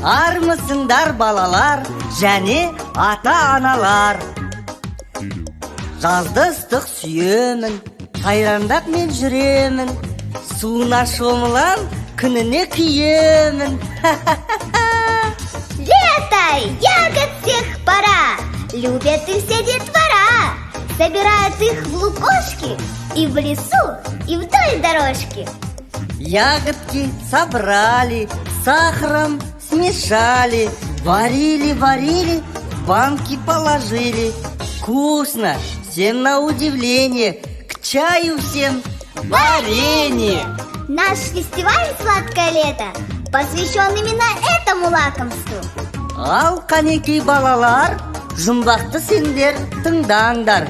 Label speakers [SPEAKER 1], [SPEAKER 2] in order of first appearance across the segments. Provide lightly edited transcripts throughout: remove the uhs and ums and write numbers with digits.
[SPEAKER 1] Армысыңдар балалар және ата-аналар. Жазды ыстық сүйемін, сайрандап мен жүремін, суына шомылам, күніне күйемін.
[SPEAKER 2] Лето, ягод всех пора, любят их все детвора. Собирают их в лукошки и в лесу, и вдоль дорожки.
[SPEAKER 1] Ягодки собрали, сахаром смешали, варили, в банки положили. Вкусно, всем на удивление, к чаю всем варенье.
[SPEAKER 2] Наш фестиваль «Сладкое лето» посвящен именно этому лакомству.
[SPEAKER 1] Ал қанекей балалар, жұмбақты сендер тыңдаңдар.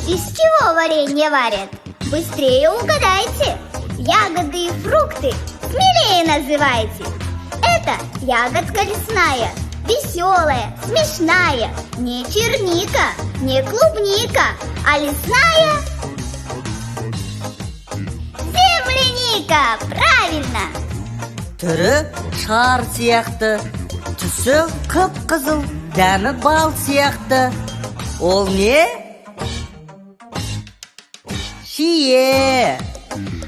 [SPEAKER 2] Из чего варенье варят? Быстрее угадайте. Ягоды и фрукты смелее называйте. Это ягодка лесная, веселая, смешная. Не черника, не клубника, а лесная земляника. Правильно!
[SPEAKER 1] Түрі шар сияқты, түсі қып-қызыл, дәмі бал сияқты. Ол не? Шие.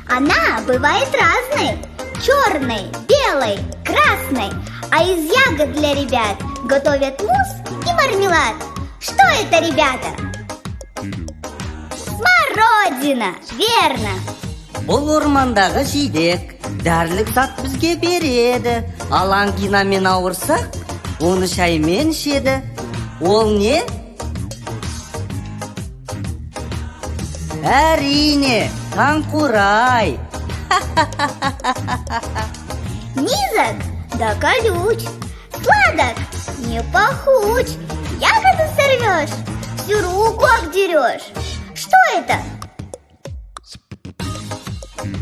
[SPEAKER 2] Она бывает разной: черной, белой, красной. А из ягод для ребят готовят мусс и мармелад. Что это, ребята? Смородина, верно.
[SPEAKER 1] Бұл ормандағы жидек, дәрілік зат бізге береді. Ал ангинамен ауырсақ, оны шаймен ішеді. Ол не? Әрине, қанқурай.
[SPEAKER 2] Низок, да колюч, сладок, не пахуч. Ягоду сорвешь, всю руку обдерешь. Что это?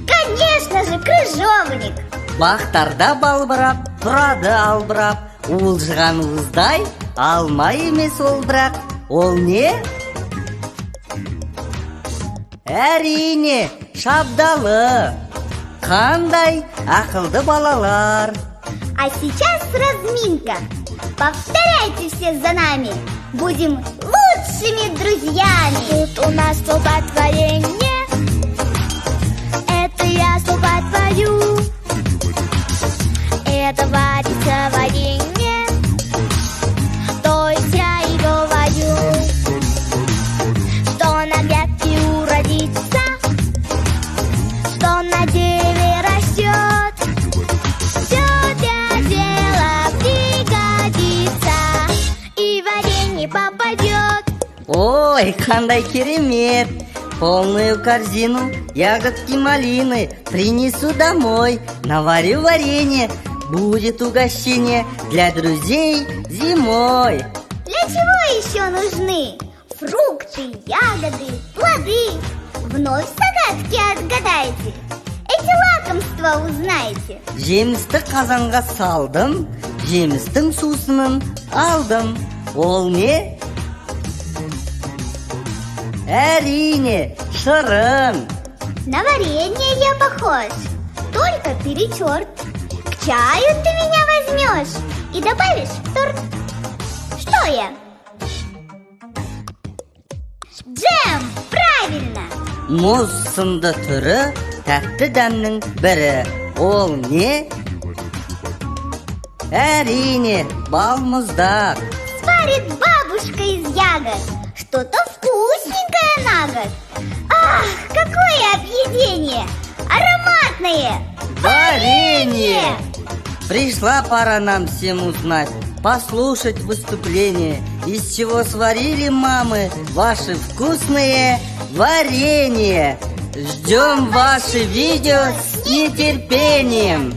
[SPEAKER 2] Конечно же, крыжовник.
[SPEAKER 1] Бақтарда балбырап, тұрады албырап, уылжыған уыздай, алма емес ол бірақ. Ол не? Әрине, шабдалы. Қандай ақылды балалар.
[SPEAKER 2] А сейчас разминка. Повторяйте все за нами. Будем лучшими друзьями.
[SPEAKER 3] Тут у нас столпотворение. Это я столпотворю. Это варится варенье. То есть я и говорю, что на грядке уродится, что на дереве растет. Все для дела пригодится, и варенье попадет.
[SPEAKER 1] Ой, қандай керемет! Полную корзину ягодки малины принесу домой. Наварю варенье, будет угощение для друзей зимой.
[SPEAKER 2] Для чего еще нужны фрукты, ягоды, плоды? Вновь загадки отгадайте. Эти лакомства узнайте.
[SPEAKER 1] Жемісті қазанға салдым, жемістің сусынын алдым. Ол не? Әрине, шырын.
[SPEAKER 2] На варенье я похож, только перетерт. К чаю ты меня возьмешь и добавишь в торт. Что я? Джем, правильно!
[SPEAKER 1] Мұз сынды түрі, тәтті дәмнің бірі. Ол не? Әрине, балмұздақ.
[SPEAKER 2] Сварит бабушка из ягод что-то вкусненькое на год. Ах, какое объедение! Ароматное!
[SPEAKER 1] Варенье! Пришла пора нам всем узнать, послушать выступление, из чего сварили мамы ваши вкусные варенье. Ждем ваши видео с нетерпением.